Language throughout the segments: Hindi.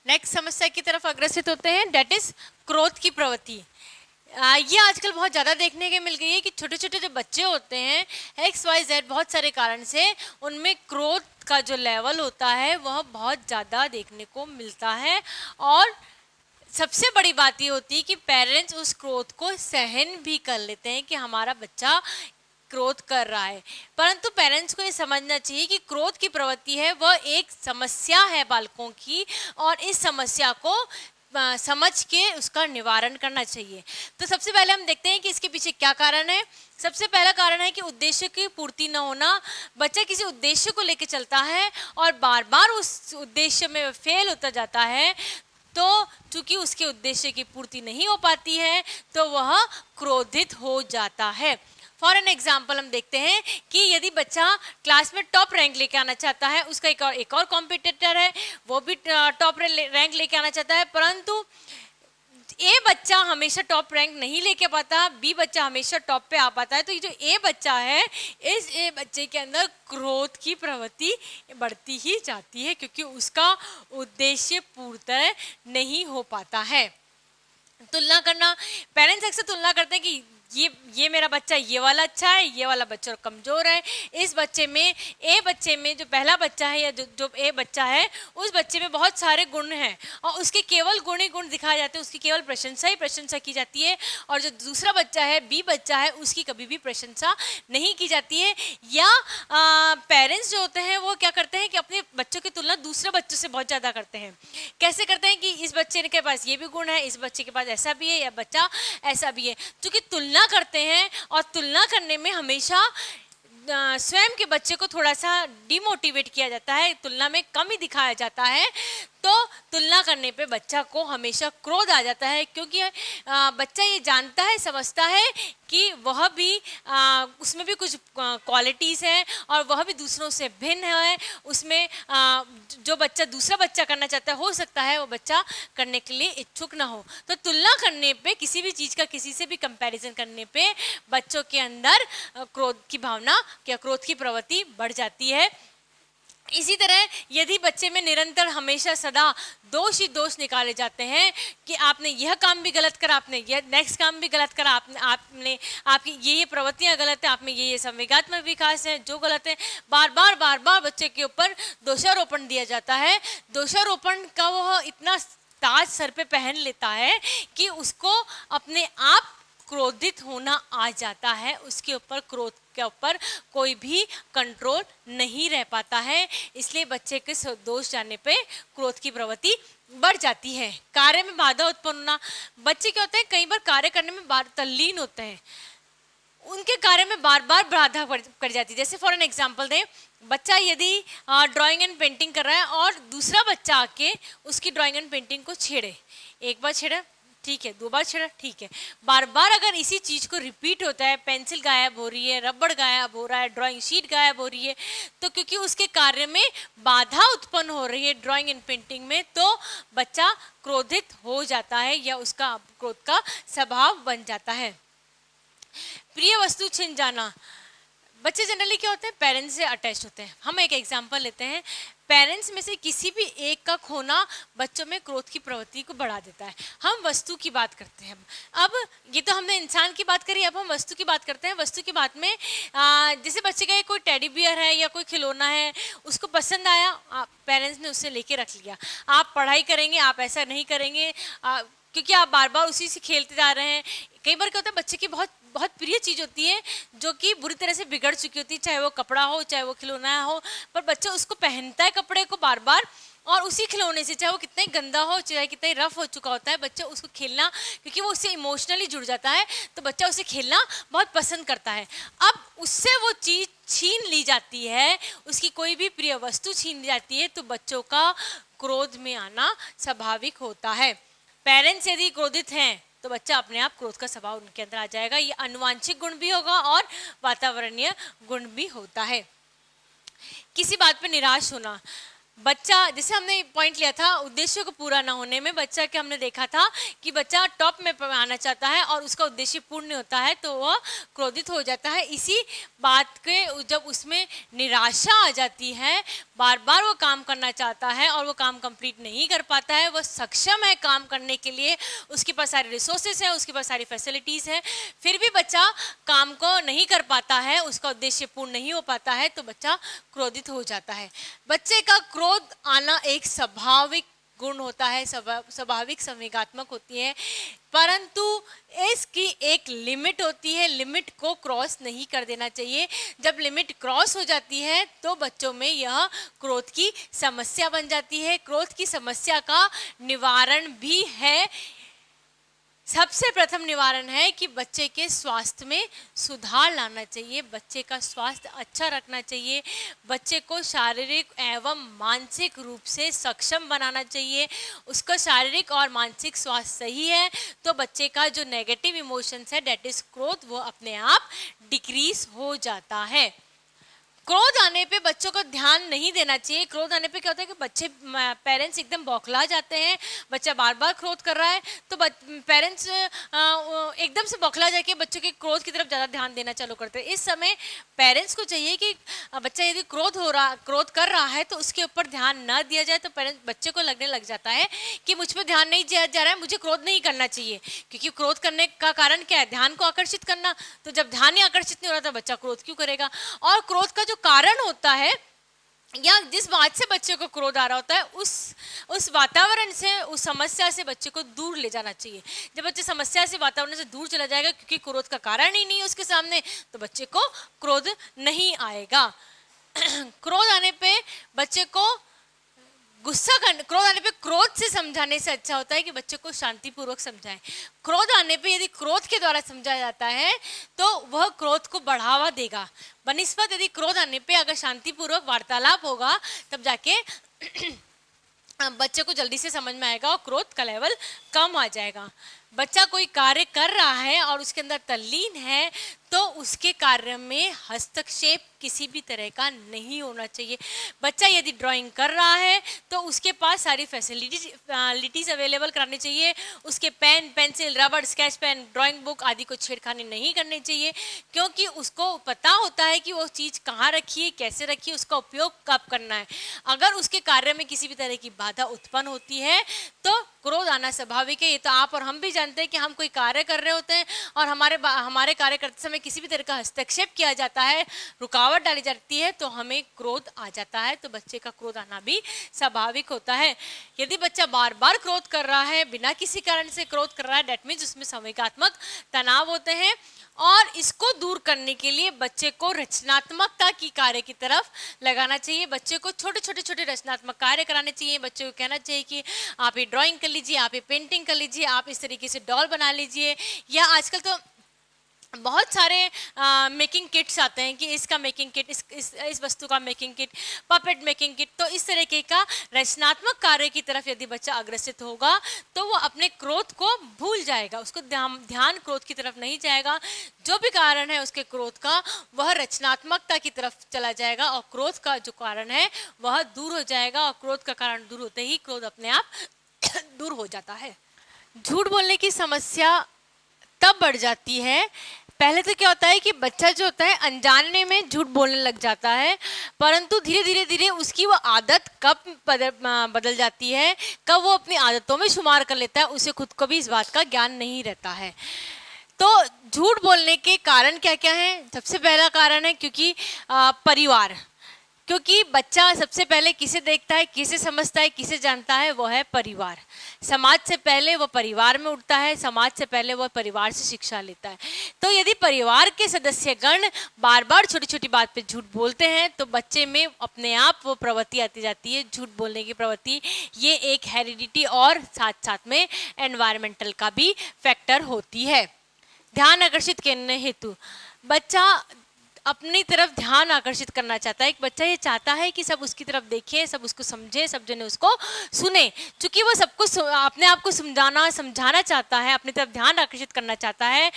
नेक्स्ट समस्या की तरफ अग्रसित होते हैं, डेट इज क्रोध की प्रवृत्ति। ये आजकल बहुत ज़्यादा देखने के मिल गई है कि छोटे छोटे जो बच्चे होते हैं XYZ बहुत सारे कारण से उनमें क्रोध का जो लेवल होता है वह बहुत ज़्यादा देखने को मिलता है। और सबसे बड़ी बात ये होती है कि पेरेंट्स उस क्रोध को सहन भी कर लेते हैं कि हमारा बच्चा क्रोध कर रहा है, परंतु पेरेंट्स को ये समझना चाहिए कि क्रोध की प्रवृत्ति है वह एक समस्या है बालकों की, और इस समस्या को समझ के उसका निवारण करना चाहिए। तो सबसे पहले हम देखते हैं कि इसके पीछे क्या कारण है। सबसे पहला कारण है कि उद्देश्य की पूर्ति न होना। बच्चा किसी उद्देश्य को लेकर चलता है और बार बार उस उद्देश्य में फेल होता जाता है, तो चूंकि उसके उद्देश्य की पूर्ति नहीं हो पाती है तो वह क्रोधित हो जाता है। फॉर एन एग्जाम्पल हम देखते हैं कि यदि बच्चा क्लास में टॉप रैंक लेके आना चाहता है, उसका एक और कॉम्पिटिटर है, वो भी टॉप रैंक लेके आना चाहता है, परंतु ए बच्चा हमेशा टॉप रैंक नहीं लेके पाता, बी बच्चा हमेशा टॉप पे आ पाता है। तो ये जो ए बच्चा है, इस ए बच्चे के अंदर क्रोध की प्रवृत्ति बढ़ती ही जाती है, क्योंकि उसका उद्देश्य पूर्णतः नहीं हो पाता है। तुलना करना, पेरेंट्स अक्सर तुलना करते हैं कि ये मेरा बच्चा ये वाला अच्छा है, ये वाला बच्चा कमजोर है। इस बच्चे में, ए बच्चे में जो पहला बच्चा है या जो ए बच्चा है, उस बच्चे में बहुत सारे गुण हैं और उसके केवल गुण ही गुण दिखाए जाते हैं, उसकी केवल प्रशंसा ही प्रशंसा की जाती है। और जो दूसरा बच्चा है, बी बच्चा है, उसकी कभी भी प्रशंसा नहीं की जाती है। या पेरेंट्स जो होते हैं वो क्या करते हैं कि अपने बच्चों की तुलना दूसरे बच्चों से बहुत ज़्यादा करते हैं। कैसे करते हैं कि इस बच्चे के पास ये भी गुण है, इस बच्चे के पास ऐसा भी है, या बच्चा ऐसा भी है। क्योंकि तुलना करते हैं और तुलना करने में हमेशा स्वयं के बच्चे को थोड़ा सा डिमोटिवेट किया जाता है, तुलना में कमी दिखाया जाता है। तो तुलना करने पे बच्चा को हमेशा क्रोध आ जाता है, क्योंकि बच्चा ये जानता है, समझता है कि वह भी उसमें भी कुछ क्वालिटीज़ हैं और वह भी दूसरों से भिन्न है। उसमें जो बच्चा दूसरा बच्चा करना चाहता है, हो सकता है वो बच्चा करने के लिए इच्छुक ना हो। तो तुलना करने पे, किसी भी चीज़ का किसी से भी कंपैरिजन करने पे बच्चों के अंदर क्रोध की भावना या क्रोध की प्रवृत्ति बढ़ जाती है। इसी तरह यदि बच्चे में निरंतर हमेशा सदा दोष ही दोष निकाले जाते हैं कि आपने यह काम भी गलत करा, आपने यह नेक्स्ट काम भी गलत करा, आपकी ये प्रवृत्तियां गलत है, आप में ये संवेगात्मक विकास है जो गलत है, बार बार बच्चे के ऊपर दोषारोपण दिया जाता है। दोषारोपण का वह इतना ताज सर पे पहन लेता है कि उसको अपने आप क्रोधित होना आ जाता है, उसके ऊपर क्रोध के ऊपर कोई भी कंट्रोल नहीं रह पाता है। इसलिए बच्चे के दोष जानने पे क्रोध की प्रवृत्ति बढ़ जाती है। कार्य में बाधा उत्पन्न होना, बच्चे क्या होते हैं कई बार कार्य करने में तल्लीन होते हैं, उनके कार्य में बार बार बाधा पड़ जाती है। जैसे फॉर एन एग्जाम्पल दें, बच्चा यदि ड्राइंग एंड पेंटिंग कर रहा है और दूसरा बच्चा आके उसकी ड्राइंग एंड पेंटिंग को छेड़े, एक बार छेड़ा ठीक है, दो बार छेड़ा ठीक है, बार बार अगर इसी चीज़ को रिपीट होता है, पेंसिल गायब हो रही है, रबड़ गायब हो रहा है, ड्राइंग शीट गायब हो रही है, तो क्योंकि उसके कार्य में बाधा उत्पन्न हो रही है ड्राइंग एंड पेंटिंग में, तो बच्चा क्रोधित हो जाता है या उसका क्रोध का स्वभाव बन जाता है। प्रिय वस्तु छिन जाना, बच्चे जनरली क्या होते हैं, पेरेंट्स से अटैच होते हैं। हम एक एग्जांपल लेते हैं, पेरेंट्स में से किसी भी एक का खोना बच्चों में क्रोध की प्रवृत्ति को बढ़ा देता है। हम वस्तु की बात करते हैं। अब ये तो हमने इंसान की बात करी, अब हम वस्तु की बात करते हैं। वस्तु की बात में जैसे बच्चे का कोई टेडी बियर है या कोई खिलौना है, उसको पसंद आया, पेरेंट्स ने उससे लेके रख लिया। आप पढ़ाई करेंगे, आप ऐसा नहीं करेंगे क्योंकि आप बार बार उसी से खेलते जा रहे हैं। कई बार क्या होता है, बच्चे की बहुत बहुत प्रिय चीज़ होती है जो कि बुरी तरह से बिगड़ चुकी होती है, चाहे वो कपड़ा हो चाहे वो खिलौना हो, पर बच्चा उसको पहनता है कपड़े को बार बार, और उसी खिलौने से, चाहे वो कितना ही गंदा हो, चाहे कितना ही रफ हो चुका होता है, बच्चा उसको खेलना, क्योंकि वो उससे इमोशनली जुड़ जाता है, तो बच्चा उसे खेलना बहुत पसंद करता है। अब उससे वो चीज़ छीन ली जाती है, उसकी कोई भी प्रिय वस्तु छीन ली जाती है, तो बच्चों का क्रोध में आना स्वाभाविक होता है। पेरेंट्स यदि क्रोधित हैं तो बच्चा अपने आप क्रोध का स्वभाव उनके अंदर आ जाएगा। ये आनुवांशिक गुण भी होगा और वातावरणीय गुण भी होता है। किसी बात पे निराश होना, बच्चा, जैसे हमने पॉइंट लिया था उद्देश्य को पूरा ना होने में, बच्चा के हमने देखा था कि बच्चा टॉप में आना चाहता है और उसका उद्देश्य पूर्ण नहीं होता है तो वह क्रोधित हो जाता है। इसी बात के जब उसमें निराशा आ जाती है, बार बार वो काम करना चाहता है और वो काम कंप्लीट नहीं कर पाता है, वो सक्षम है काम करने के लिए, उसके पास सारे रिसोर्सेस हैं, उसके पास सारी फैसिलिटीज़ हैं, फिर भी बच्चा काम को नहीं कर पाता है, उसका उद्देश्य पूर्ण नहीं हो पाता है, तो बच्चा क्रोधित हो जाता है। बच्चे का क्रोध आना एक स्वाभाविक गुण होता है, स्वाभाविक संवेगात्मक होती है, परंतु इसकी एक लिमिट होती है, लिमिट को क्रॉस नहीं कर देना चाहिए। जब लिमिट क्रॉस हो जाती है तो बच्चों में यह क्रोध की समस्या बन जाती है। क्रोध की समस्या का निवारण भी है, सबसे प्रथम निवारण है कि बच्चे के स्वास्थ्य में सुधार लाना चाहिए, बच्चे का स्वास्थ्य अच्छा रखना चाहिए, बच्चे को शारीरिक एवं मानसिक रूप से सक्षम बनाना चाहिए। उसका शारीरिक और मानसिक स्वास्थ्य सही है तो बच्चे का जो नेगेटिव इमोशंस है डेट इज क्रोध, वो अपने आप डिक्रीज हो जाता है। क्रोध आने पे बच्चों को ध्यान नहीं देना चाहिए। क्रोध आने पे क्या होता है कि बच्चे पेरेंट्स एकदम बौखला जाते हैं, बच्चा बार बार क्रोध कर रहा है तो पेरेंट्स एकदम से बौखला जाके बच्चों के क्रोध की तरफ ज़्यादा ध्यान देना चालू करते हैं। इस समय पेरेंट्स को चाहिए कि बच्चा यदि क्रोध कर रहा है तो उसके ऊपर ध्यान न दिया जाए, तो पेरेंट्स बच्चे को लगने लग जाता है कि मुझ पर ध्यान नहीं दिया जा रहा है, मुझे क्रोध नहीं करना चाहिए, क्योंकि क्रोध करने का कारण क्या है, ध्यान को आकर्षित करना। तो जब ध्यान ही आकर्षित नहीं हो रहा तो बच्चा क्रोध क्यों करेगा। और क्रोध का जो कारण होता है या जिस बात से बच्चे को क्रोध आ रहा होता है उस वातावरण से, उस समस्या से बच्चे को दूर ले जाना चाहिए। जब बच्चे समस्या से, वातावरण से दूर चला जाएगा, क्योंकि क्रोध का कारण ही नहीं है उसके सामने, तो बच्चे को क्रोध नहीं आएगा। क्रोध आने पे बच्चे को क्रोध आने पे क्रोध से समझाने से अच्छा होता है कि बच्चे को शांतिपूर्वक समझाएं। क्रोध आने पे यदि क्रोध के द्वारा समझाया जाता है तो वह क्रोध को बढ़ावा देगा, बनिस्बत यदि क्रोध आने पे अगर शांतिपूर्वक वार्तालाप होगा तब जाके बच्चे को जल्दी से समझ में आएगा और क्रोध का लेवल कम आ जाएगा। बच्चा कोई कार्य कर रहा है और उसके अंदर तल्लीन है तो उसके कार्य में हस्तक्षेप किसी भी तरह का नहीं होना चाहिए। बच्चा यदि ड्राइंग कर रहा है तो उसके पास सारी फैसिलिटीज अवेलेबल करानी चाहिए। उसके पेन, पेंसिल, रबड़, स्केच पेन, ड्राइंग बुक आदि को छेड़खानी नहीं करनी चाहिए, क्योंकि उसको पता होता है कि वो चीज़ कहाँ रखी है, कैसे रखी है, उसका उपयोग कब करना है। अगर उसके कार्य में किसी भी तरह की बाधा उत्पन्न होती है तो क्रोध आना स्वाभाविक है। ये तो आप और हम भी जानते हैं कि हम कोई कार्य कर रहे होते हैं और हमारे कार्य करते समय किसी भी तरह का हस्तक्षेप किया जाता है, रुकावट डाली जाती है, तो हमें क्रोध आ जाता है। तो बच्चे का क्रोध आना भी स्वाभाविक होता है। यदि बच्चा बार बार क्रोध कर रहा है, बिना किसी कारण से क्रोध कर रहा है, डेट मीन्स उसमें संवेगात्मक तनाव होते हैं, और इसको दूर करने के लिए बच्चे को रचनात्मकता की कार्य की तरफ लगाना चाहिए। बच्चे को छोटे छोटे रचनात्मक कार्य कराने चाहिए। बच्चे को कहना चाहिए कि आप ये ड्राइंग कर लीजिए, आप ये पेंटिंग कर लीजिए, आप इस तरीके से डॉल बना लीजिए, या आजकल तो बहुत सारे मेकिंग किट्स आते हैं कि इसका मेकिंग किट, इस वस्तु का making kit, puppet making kit. तो इस तरीके का रचनात्मक कार्य की तरफ यदि बच्चा अग्रसित होगा तो वो अपने क्रोध को भूल जाएगा, उसको ध्यान क्रोध की तरफ नहीं जाएगा। जो भी कारण है उसके क्रोध का वह रचनात्मकता की तरफ चला जाएगा और क्रोध का जो कारण है वह दूर हो जाएगा, और क्रोध का कारण दूर होते ही क्रोध अपने आप दूर हो जाता है। झूठ बोलने की समस्या तब बढ़ जाती है, पहले तो क्या होता है कि बच्चा जो होता है अनजाने में झूठ बोलने लग जाता है, परंतु धीरे धीरे उसकी वो आदत कब बदल जाती है, कब वो अपनी आदतों में शुमार कर लेता है, उसे खुद को भी इस बात का ज्ञान नहीं रहता है। तो झूठ बोलने के कारण क्या क्या हैं? सबसे पहला कारण है क्योंकि परिवार, क्योंकि बच्चा सबसे पहले किसे देखता है, किसे समझता है, किसे जानता है, वो है परिवार। समाज से पहले वो परिवार में उठता है, समाज से पहले वो परिवार से शिक्षा लेता है। तो यदि परिवार के सदस्यगण बार बार छोटी छोटी बात पे झूठ बोलते हैं तो बच्चे में अपने आप वो प्रवृत्ति आती जाती है, झूठ बोलने की प्रवृत्ति। ये एक हेरिडिटी और साथ साथ में एनवायरमेंटल का भी फैक्टर होती है। ध्यान आकर्षित करने हेतु बच्चा अपनी तरफ ध्यान आकर्षित करना चाहता है। एक बच्चा ये चाहता है कि सब उसकी तरफ देखें, सब उसको समझे, सब जने उसको सुने। चूंकि वो सबको अपने आप को समझाना चाहता है, अपनी तरफ ध्यान आकर्षित करना चाहता है,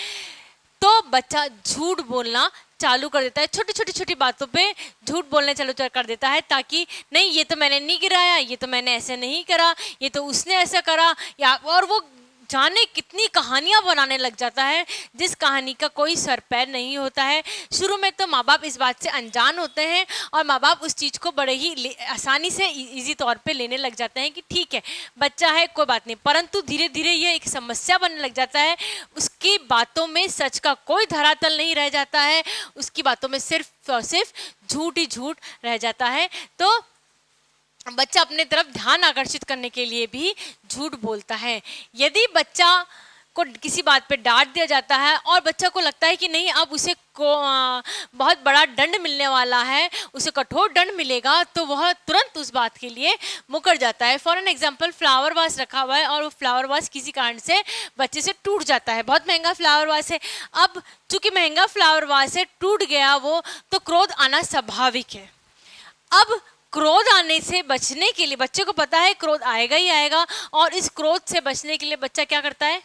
तो बच्चा झूठ बोलना चालू कर देता है। छोटी बातों पे झूठ बोलने चालू कर देता है, ताकि नहीं ये तो मैंने नहीं गिराया, ये तो मैंने ऐसे नहीं करा, ये तो उसने ऐसा करा, या और वो जाने कितनी कहानियां बनाने लग जाता है जिस कहानी का कोई सर पैर नहीं होता है। शुरू में तो माँ बाप इस बात से अनजान होते हैं और माँ बाप उस चीज़ को बड़े ही आसानी से इजी तौर पे लेने लग जाते हैं कि ठीक है बच्चा है कोई बात नहीं, परंतु धीरे धीरे ये एक समस्या बनने लग जाता है। उसकी बातों में सच का कोई धरातल नहीं रह जाता है, उसकी बातों में सिर्फ और सिर्फ झूठ ही झूठ रह जाता है। तो बच्चा अपने तरफ ध्यान आकर्षित करने के लिए भी झूठ बोलता है। यदि बच्चा को किसी बात पे डांट दिया जाता है और बच्चा को लगता है कि नहीं अब उसे बहुत बड़ा दंड मिलने वाला है, उसे कठोर दंड मिलेगा, तो वह तुरंत उस बात के लिए मुकर जाता है। For an example flower vase रखा हुआ है और वो फ्लावर वास किसी कारण से बच्चे से टूट जाता है, बहुत महंगा फ्लावर वास है। अब चूंकि महंगा फ्लावर वास है टूट गया वो, तो क्रोध आना स्वाभाविक है। अब क्रोध आने से बचने के लिए बच्चे को पता है क्रोध आएगा ही आएगा, और इस क्रोध से बचने के लिए बच्चा क्या करता है?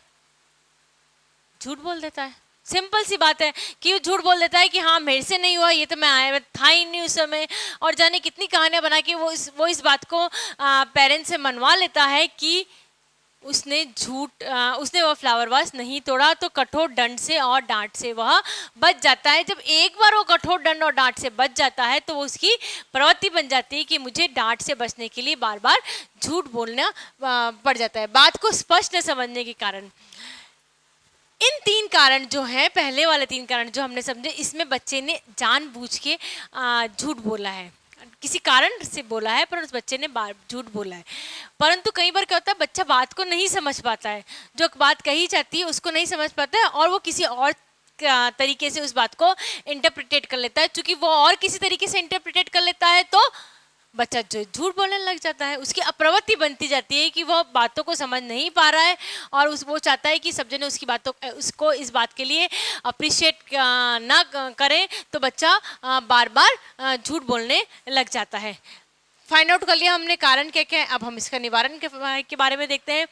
झूठ बोल देता है। सिंपल सी बात है कि वो झूठ बोल देता है कि हाँ मेरे से नहीं हुआ, ये तो मैं आया था ही नहीं उस समय, और जाने कितनी कहानियां बना के वो इस बात को पेरेंट्स से मनवा लेता है कि उसने वह फ्लावर वास नहीं तोड़ा, तो कठोर दंड से और डांट से वह बच जाता है। जब एक बार वो कठोर दंड और डांट से बच जाता है तो वो उसकी प्रवृत्ति बन जाती है कि मुझे डांट से बचने के लिए बार बार झूठ बोलना पड़ जाता है, बात को स्पष्ट न समझने के कारण। इन 3 कारण जो हैं, पहले वाले 3 कारण जो हमने समझे, इसमें बच्चे ने जानबूझ के झूठ बोला है, किसी कारण से बोला है, पर उस बच्चे ने झूठ बोला है। परंतु कई बार क्या होता है बच्चा बात को नहीं समझ पाता है, जो बात कही जाती है उसको नहीं समझ पाता है और वो किसी और तरीके से उस बात को इंटरप्रिटेट कर लेता है। चूंकि वो और किसी तरीके से इंटरप्रिटेट कर लेता है तो बच्चा जो झूठ बोलने लग जाता है, उसकी अप्रवृत्ति बनती जाती है कि वह बातों को समझ नहीं पा रहा है और वो चाहता है कि सब जने उसको इस बात के लिए अप्रिशिएट ना करें, तो बच्चा बार बार झूठ बोलने लग जाता है। फाइंड आउट कर लिया हमने कारण क्या क्या है, अब हम इसका निवारण के बारे में देखते हैं।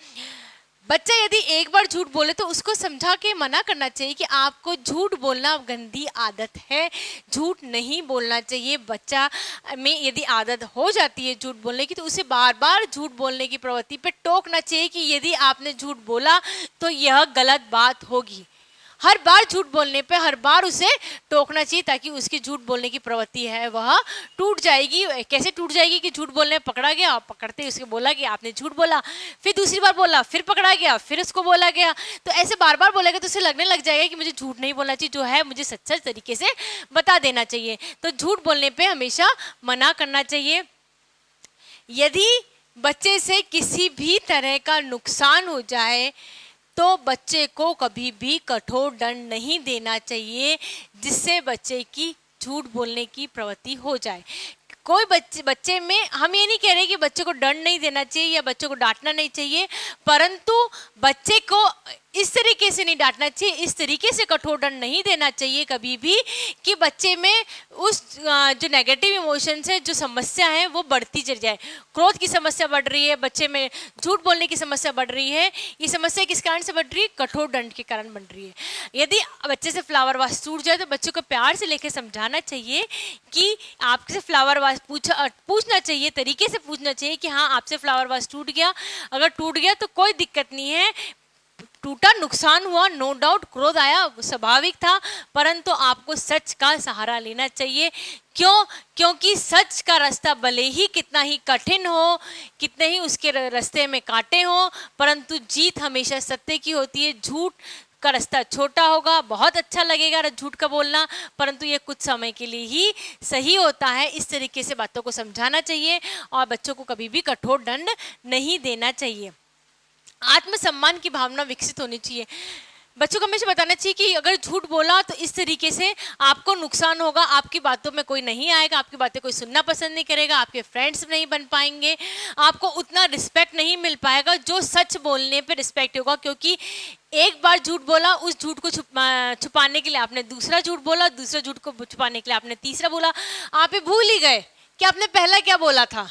बच्चा यदि एक बार झूठ बोले तो उसको समझा के मना करना चाहिए कि आपको झूठ बोलना गंदी आदत है, झूठ नहीं बोलना चाहिए। बच्चा में यदि आदत हो जाती है झूठ बोलने की तो उसे बार बार झूठ बोलने की प्रवृत्ति पे टोकना चाहिए कि यदि आपने झूठ बोला तो यह गलत बात होगी। हर बार झूठ बोलने पे हर बार उसे टोकना चाहिए ताकि उसकी झूठ बोलने की प्रवृत्ति है वह टूट जाएगी। कैसे टूट जाएगी कि झूठ बोलने पकड़ा गया, पकड़ते उसको बोला कि आपने झूठ बोला, फिर दूसरी बार बोला, फिर पकड़ा गया, फिर उसको बोला गया, तो ऐसे बार बार बोलेगा तो उसे लगने लग जाएगा कि मुझे झूठ नहीं बोलना चाहिए, जो है मुझे सच्चा तरीके से बता देना चाहिए। तो झूठ बोलने पर हमेशा मना करना चाहिए। यदि बच्चे से किसी भी तरह का नुकसान हो जाए तो बच्चे को कभी भी कठोर दंड नहीं देना चाहिए जिससे बच्चे की झूठ बोलने की प्रवृत्ति हो जाए। कोई बच्चे में हम ये नहीं कह रहे कि बच्चे को दंड नहीं देना चाहिए या बच्चे को डांटना नहीं चाहिए, परंतु बच्चे को इस तरीके से नहीं डांटना चाहिए, इस तरीके से कठोर दंड नहीं देना चाहिए कभी भी कि बच्चे में उस जो नेगेटिव इमोशंस है, जो समस्या है वो बढ़ती चली जाए। क्रोध की समस्या बढ़ रही है, बच्चे में झूठ बोलने की समस्या बढ़ रही है, ये समस्या किस कारण से बढ़ रही है? कठोर दंड के कारण बढ़ रही है। यदि बच्चे से फ्लावर वास टूट जाए तो बच्चे को प्यार से लेकर समझाना चाहिए कि आपसे फ्लावर वास पूछना चाहिए, तरीके से पूछना चाहिए कि हाँ आपसे फ्लावर वास टूट गया, अगर टूट गया तो कोई दिक्कत नहीं है, टूटा, नुकसान हुआ, नो डाउट, क्रोध आया, स्वाभाविक था, परंतु आपको सच का सहारा लेना चाहिए। क्योंकि सच का रास्ता भले ही कितना ही कठिन हो, कितने ही उसके रास्ते में कांटे हो, परंतु जीत हमेशा सत्य की होती है। झूठ का रास्ता छोटा होगा, बहुत अच्छा लगेगा झूठ का बोलना, परंतु ये कुछ समय के लिए ही सही होता है। इस तरीके से बातों को समझाना चाहिए और बच्चों को कभी भी कठोर दंड नहीं देना चाहिए। आत्मसम्मान की भावना विकसित होनी चाहिए। बच्चों को हमेशा बताना चाहिए कि अगर झूठ बोला तो इस तरीके से आपको नुकसान होगा, आपकी बातों में कोई नहीं आएगा, आपकी बातें कोई सुनना पसंद नहीं करेगा, आपके फ्रेंड्स नहीं बन पाएंगे, आपको उतना रिस्पेक्ट नहीं मिल पाएगा जो सच बोलने पे रिस्पेक्ट होगा। क्योंकि एक बार झूठ बोला, उस झूठ को छुपाने के लिए आपने दूसरा झूठ बोला, दूसरा झूठ को छुपाने के लिए आपने तीसरा बोला, आप ये भूल ही गए कि आपने पहला क्या बोला था,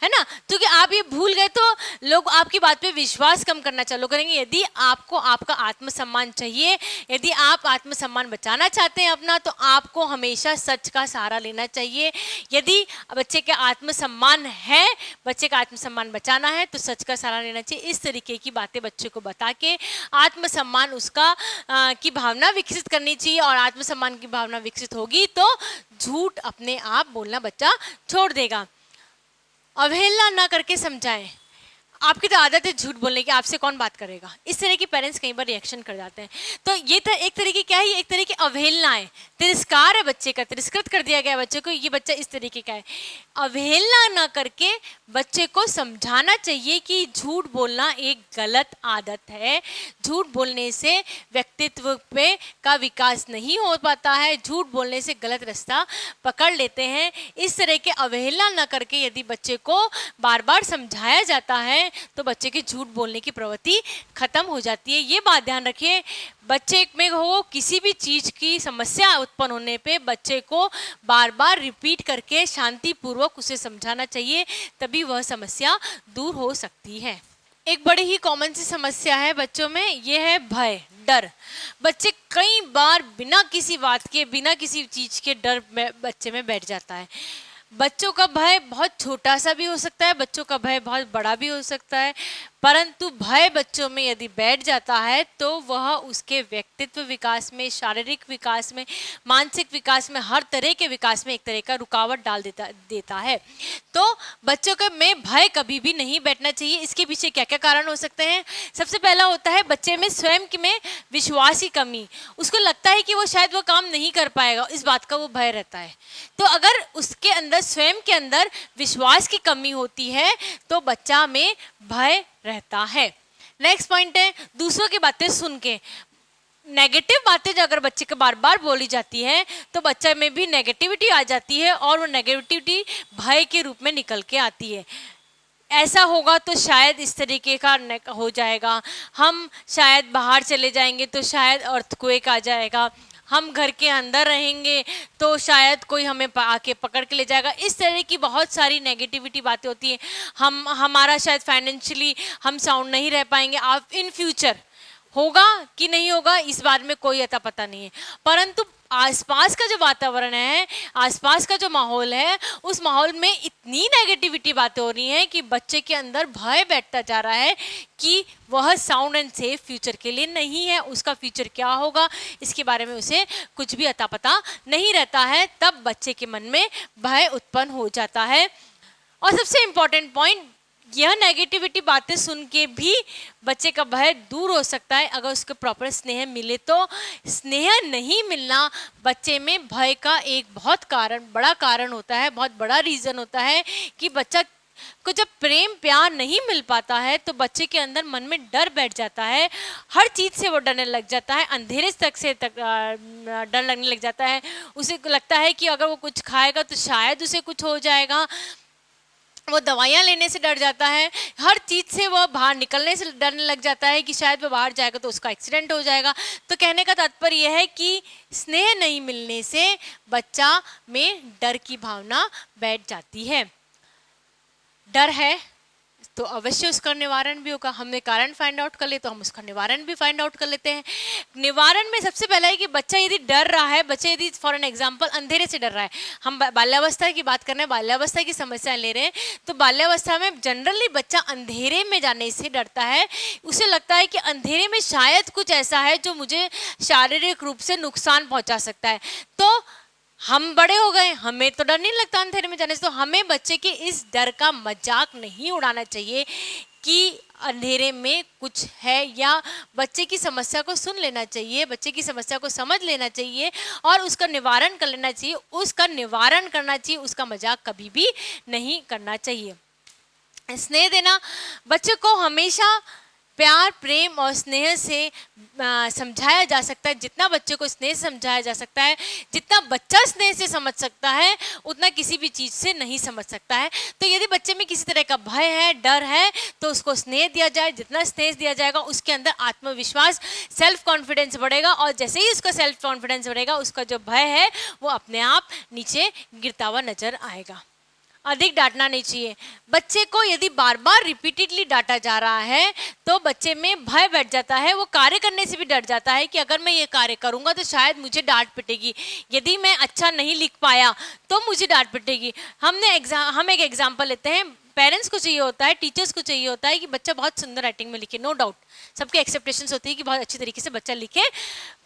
है ना। क्योंकि आप ये भूल गए तो लोग आपकी बात पे विश्वास कम करना चालू करेंगे। यदि आपको आपका आत्मसम्मान चाहिए, यदि आप आत्मसम्मान बचाना चाहते हैं अपना, तो आपको हमेशा सच का सहारा लेना चाहिए। यदि बच्चे का आत्मसम्मान है, बच्चे का आत्मसम्मान बचाना है, तो सच का सहारा लेना चाहिए। इस तरीके की बातें बच्चे को बता के आत्मसम्मान उसका की भावना विकसित करनी चाहिए। और आत्मसम्मान की भावना विकसित होगी तो झूठ अपने आप बोलना बच्चा छोड़ देगा। अवहेलना ना करके समझाएं। आपकी तो आदत है झूठ बोलने की, आपसे कौन बात करेगा, इस तरह की पेरेंट्स कई बार रिएक्शन कर जाते हैं। तो ये था एक तरीके क्या है, एक तरह की अवहेलना है, तिरस्कार है बच्चे का, तिरस्कृत कर दिया गया बच्चे को, ये बच्चा इस तरीके का है। अवहेलना ना करके बच्चे को समझाना चाहिए कि झूठ बोलना एक गलत आदत है। झूठ बोलने से व्यक्तित्व पे का विकास नहीं हो पाता है, झूठ बोलने से गलत रास्ता पकड़ लेते हैं। इस तरह के अवहेलना न करके यदि बच्चे को बार बार समझाया जाता है तो बच्चे की झूठ बोलने की प्रवृत्ति खत्म हो जाती है। ये बात ध्यान रखिए, बच्चे में हो किसी भी चीज की समस्या उत्पन्न होने पे बच्चे को बार बार रिपीट करके शांतिपूर्वक उसे समझाना चाहिए, तभी वह समस्या दूर हो सकती है। एक बड़ी ही कॉमन सी समस्या है बच्चों में, यह है भय, डर। बच्चे कई बार बिना किसी बात के, बिना किसी चीज के डर में बच्चे में बैठ जाता है। बच्चों का भय बहुत छोटा सा भी हो सकता है, बच्चों का भय बहुत बड़ा भी हो सकता है, परंतु भय बच्चों में यदि बैठ जाता है तो वह उसके व्यक्तित्व विकास में, शारीरिक विकास में, मानसिक विकास में, हर तरह के विकास में एक तरह का रुकावट डाल देता है। तो बच्चों के में भय कभी भी नहीं बैठना चाहिए। इसके पीछे क्या क्या कारण हो सकते हैं? सबसे पहला होता है बच्चे में स्वयं में विश्वास की कमी। उसको लगता है कि वो शायद वो काम नहीं कर पाएगा, इस बात का वो भय रहता है। तो अगर उसके अंदर स्वयं के अंदर विश्वास की कमी होती है तो बच्चा में भय रहता है। नेक्स्ट पॉइंट है दूसरों की बातें सुन के। नेगेटिव बातें जो अगर बच्चे को बार बार बोली जाती है तो बच्चे में भी नेगेटिविटी आ जाती है और वो नेगेटिविटी भय के रूप में निकल के आती है। ऐसा होगा तो शायद इस तरीके का हो जाएगा, हम शायद बाहर चले जाएंगे तो शायद अर्थक्वेक आ जाएगा, हम घर के अंदर रहेंगे तो शायद कोई हमें आके पकड़ के ले जाएगा। इस तरह की बहुत सारी नेगेटिविटी बातें होती हैं। हमारा शायद फाइनेंशियली हम साउंड नहीं रह पाएंगे। आप इन फ्यूचर होगा कि नहीं होगा इस बारे में कोई अता पता नहीं है, परंतु आसपास का जो वातावरण है, आसपास का जो माहौल है, उस माहौल में इतनी नेगेटिविटी बातें हो रही हैं कि बच्चे के अंदर भय बैठता जा रहा है कि वह साउंड एंड सेफ फ्यूचर के लिए नहीं है। उसका फ्यूचर क्या होगा इसके बारे में उसे कुछ भी अता पता नहीं रहता है। तब बच्चे के मन में भय उत्पन्न हो जाता है। और सबसे इम्पोर्टेंट पॉइंट, यह नेगेटिविटी बातें सुन के भी बच्चे का भय दूर हो सकता है अगर उसको प्रॉपर स्नेह मिले। तो स्नेह नहीं मिलना बच्चे में भय का एक बहुत बड़ा कारण होता है, बहुत बड़ा रीज़न होता है कि बच्चा को जब प्रेम प्यार नहीं मिल पाता है तो बच्चे के अंदर मन में डर बैठ जाता है। हर चीज़ से वो डरने लग जाता है, अंधेरे तक डर लगने लग जाता है। उसे लगता है कि अगर वो कुछ खाएगा तो शायद उसे कुछ हो जाएगा, वो दवाइयाँ लेने से डर जाता है, हर चीज़ से वह बाहर निकलने से डरने लग जाता है कि शायद वो बाहर जाएगा तो उसका एक्सीडेंट हो जाएगा। तो कहने का तात्पर्य यह है कि स्नेह नहीं मिलने से बच्चा में डर की भावना बैठ जाती है। डर है तो अवश्य उसका निवारण भी होगा। हमने कारण फाइंड आउट कर ले तो हम उसका निवारण भी फाइंड आउट कर लेते हैं। निवारण में सबसे पहला है कि बच्चा यदि डर रहा है, बच्चा यदि फॉर एन एग्जांपल अंधेरे से डर रहा है, हम बाल्यावस्था की बात कर रहे हैं, बाल्यावस्था की समस्या ले रहे हैं, तो बाल्यावस्था में जनरली बच्चा अंधेरे में जाने से डरता है। उसे लगता है कि अंधेरे में शायद कुछ ऐसा है जो मुझे शारीरिक रूप से नुकसान पहुँचा सकता है। तो हम बड़े हो गए, हमें तो डर नहीं लगता अंधेरे में जाने से। तो हमें बच्चे के इस डर का मजाक नहीं उड़ाना चाहिए कि अंधेरे में कुछ है, या बच्चे की समस्या को सुन लेना चाहिए, बच्चे की समस्या को समझ लेना चाहिए और उसका निवारण कर लेना चाहिए, उसका निवारण करना चाहिए, उसका मजाक कभी भी नहीं करना चाहिए। स्नेह देना, बच्चे को हमेशा प्यार प्रेम और स्नेह से समझाया जा सकता है। जितना बच्चे को स्नेह से समझाया जा सकता है, जितना बच्चा स्नेह से समझ सकता है, उतना किसी भी चीज़ से नहीं समझ सकता है। तो यदि बच्चे में किसी तरह का भय है, डर है, तो उसको स्नेह दिया जाए। जितना स्नेह दिया जाएगा उसके अंदर आत्मविश्वास, सेल्फ कॉन्फिडेंस बढ़ेगा और जैसे ही उसका सेल्फ कॉन्फिडेंस बढ़ेगा उसका जो भय है वो अपने आप नीचे गिरता हुआ नजर आएगा। अधिक डांटना नहीं चाहिए। बच्चे को यदि बार बार रिपीटेडली डांटा जा रहा है तो बच्चे में भय बैठ जाता है, वो कार्य करने से भी डर जाता है कि अगर मैं ये कार्य करूंगा तो शायद मुझे डांट पिटेगी, यदि मैं अच्छा नहीं लिख पाया तो मुझे डांट पिटेगी। हम एक एग्जाम्पल लेते हैं। पेरेंट्स को चाहिए होता है, टीचर्स को चाहिए होता है कि बच्चा बहुत सुंदर राइटिंग में लिखे, नो डाउट सबके एक्सपेक्टेशंस होती है कि बहुत अच्छी तरीके से बच्चा लिखे,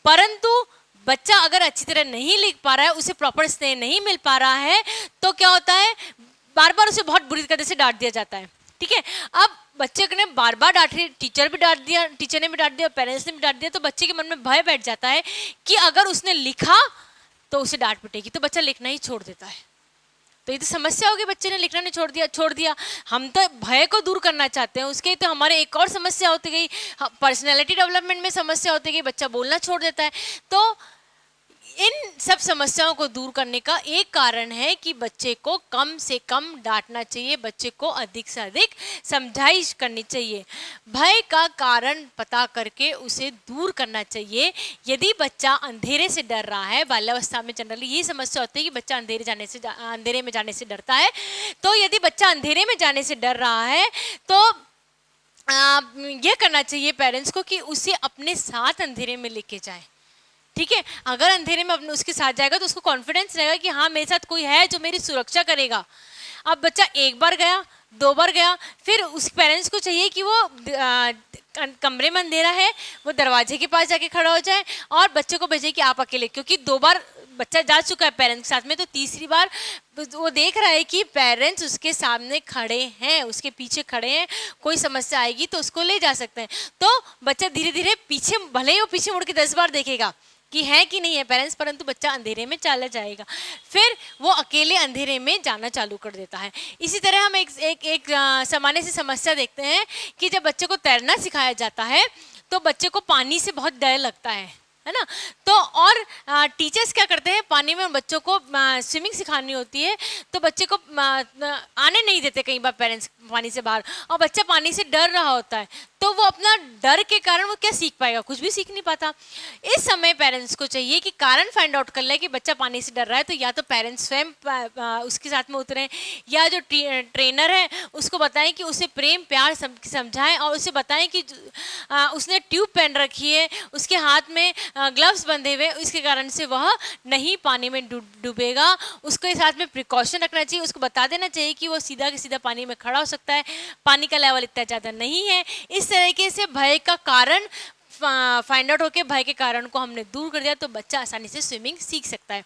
परंतु बच्चा अगर अच्छी तरह नहीं लिख पा रहा है, उसे प्रॉपर स्नेह नहीं मिल पा रहा है, तो क्या होता है, बार बार उसे बहुत बुरी तरह से डांट दिया जाता है। ठीक है, अब बच्चे ने बार बार डांट, टीचर भी डांट दिया, टीचर ने भी डांट दिया, पेरेंट्स ने भी डांट दिया, तो बच्चे के मन में भय बैठ जाता है कि अगर उसने लिखा तो उसे डांट पिटेगी, तो बच्चा लिखना ही छोड़ देता है। तो ये तो समस्या होगी, बच्चे ने लिखना नहीं छोड़ दिया। हम तो भय को दूर करना चाहते हैं, उसके तो हमारे एक और समस्या होती गई, पर्सनैलिटी डेवलपमेंट में समस्या होती गई, बच्चा बोलना छोड़ देता है। तो इन सब समस्याओं को दूर करने का एक कारण है कि बच्चे को कम से कम डांटना चाहिए, बच्चे को अधिक से अधिक समझाइश करनी चाहिए, भय का कारण पता करके उसे दूर करना चाहिए। यदि बच्चा अंधेरे से डर रहा है, बाल्यावस्था में जनरली ये समस्या होती है कि बच्चा अंधेरे में जाने से डरता है, तो यदि बच्चा अंधेरे में जाने से डर रहा है तो ये करना चाहिए पेरेंट्स को कि उसे अपने साथ अंधेरे में लेके जाए। ठीक है, अगर अंधेरे में अपने उसके साथ जाएगा तो उसको कॉन्फिडेंस रहेगा कि हाँ मेरे साथ कोई है जो मेरी सुरक्षा करेगा। अब बच्चा एक बार गया, दो बार गया, फिर उस पेरेंट्स को चाहिए कि वो कमरे में अंधेरा है, वो दरवाजे के पास जाके खड़ा हो जाए और बच्चे को भेजे कि आप अकेले, क्योंकि दो बार बच्चा जा चुका है पेरेंट्स के साथ में, तो तीसरी बार वो देख रहा है कि पेरेंट्स उसके सामने खड़े हैं, उसके पीछे खड़े हैं, कोई समस्या आएगी तो उसको ले जा सकते हैं। तो बच्चा धीरे धीरे पीछे, भले ही वो पीछे मुड़ के 10 बार देखेगा कि है कि नहीं है पेरेंट्स, परंतु बच्चा अंधेरे में चला जाएगा, फिर वो अकेले अंधेरे में जाना चालू कर देता है। इसी तरह हम एक सामान्य सी समस्या देखते हैं कि जब बच्चे को तैरना सिखाया जाता है तो बच्चे को पानी से बहुत डर लगता है ना। तो और टीचर्स क्या करते हैं, पानी में बच्चों को स्विमिंग सिखानी होती है तो बच्चे को आने नहीं देते कई बार पेरेंट्स पानी से बाहर, और बच्चा पानी से डर रहा होता है, तो वो अपना डर के कारण वो क्या सीख पाएगा, कुछ भी सीख नहीं पाता। इस समय पेरेंट्स को चाहिए कि कारण फाइंड आउट कर ले कि बच्चा पानी से डर रहा है, तो या तो पेरेंट्स स्वयं उसके साथ में उतरें, या जो ट्रेनर है उसको बताएं कि उसे प्रेम प्यार समझाएं और उसे बताएं कि उसने ट्यूब पहन रखी है, उसके हाथ में ग्लव्स बंधे हुए, इसके कारण से वह नहीं पानी में डूबेगा। उसके साथ में प्रिकॉशन रखना चाहिए, उसको बता देना चाहिए कि वो सीधा के सीधा पानी में खड़ा हो सकता है, पानी का लेवल इतना ज़्यादा नहीं है। इस तरीके से भय का कारण फाइंड आउट होकर भय के कारण को हमने दूर कर दिया तो बच्चा आसानी से स्विमिंग सीख सकता है।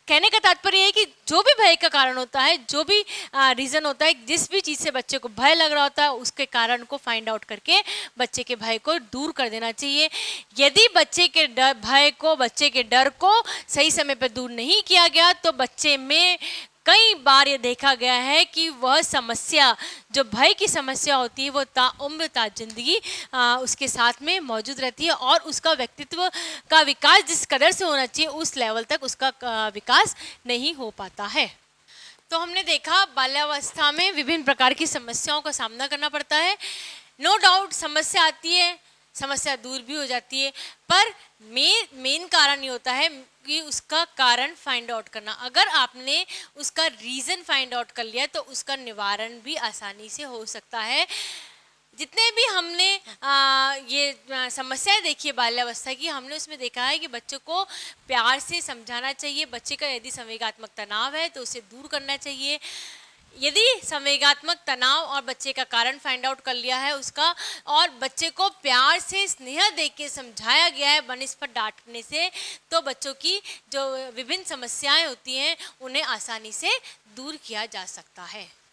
कहने का तात्पर्य है कि जो भी भय का कारण होता है, जो भी रीज़न होता है, जिस भी चीज़ से बच्चे को भय लग रहा होता है, उसके कारण को फाइंड आउट करके बच्चे के भय को दूर कर देना चाहिए। यदि बच्चे के डर को सही समय पर दूर नहीं किया गया तो बच्चे में कई बार ये देखा गया है कि वह समस्या, जो भय की समस्या होती है, वो ताउम्र जिंदगी उसके साथ में मौजूद रहती है और उसका व्यक्तित्व का विकास जिस कदर से होना चाहिए उस लेवल तक उसका विकास नहीं हो पाता है। तो हमने देखा बाल्यावस्था में विभिन्न प्रकार की समस्याओं का सामना करना पड़ता है। नो डाउट समस्या आती है, समस्या दूर भी हो जाती है, पर मेन कारण ये होता है कि उसका कारण फाइंड आउट करना। अगर आपने उसका रीज़न फाइंड आउट कर लिया तो उसका निवारण भी आसानी से हो सकता है। जितने भी हमने ये समस्याएं देखी है बाल्यावस्था की, हमने उसमें देखा है कि बच्चों को प्यार से समझाना चाहिए। बच्चे का यदि संवेगात्मक तनाव है तो उसे दूर करना चाहिए। यदि संवेगात्मक तनाव और बच्चे का कारण फाइंड आउट कर लिया है उसका, और बच्चे को प्यार से स्नेह दे के समझाया गया है बनिस्पत डांटने से, तो बच्चों की जो विभिन्न समस्याएं होती हैं उन्हें आसानी से दूर किया जा सकता है।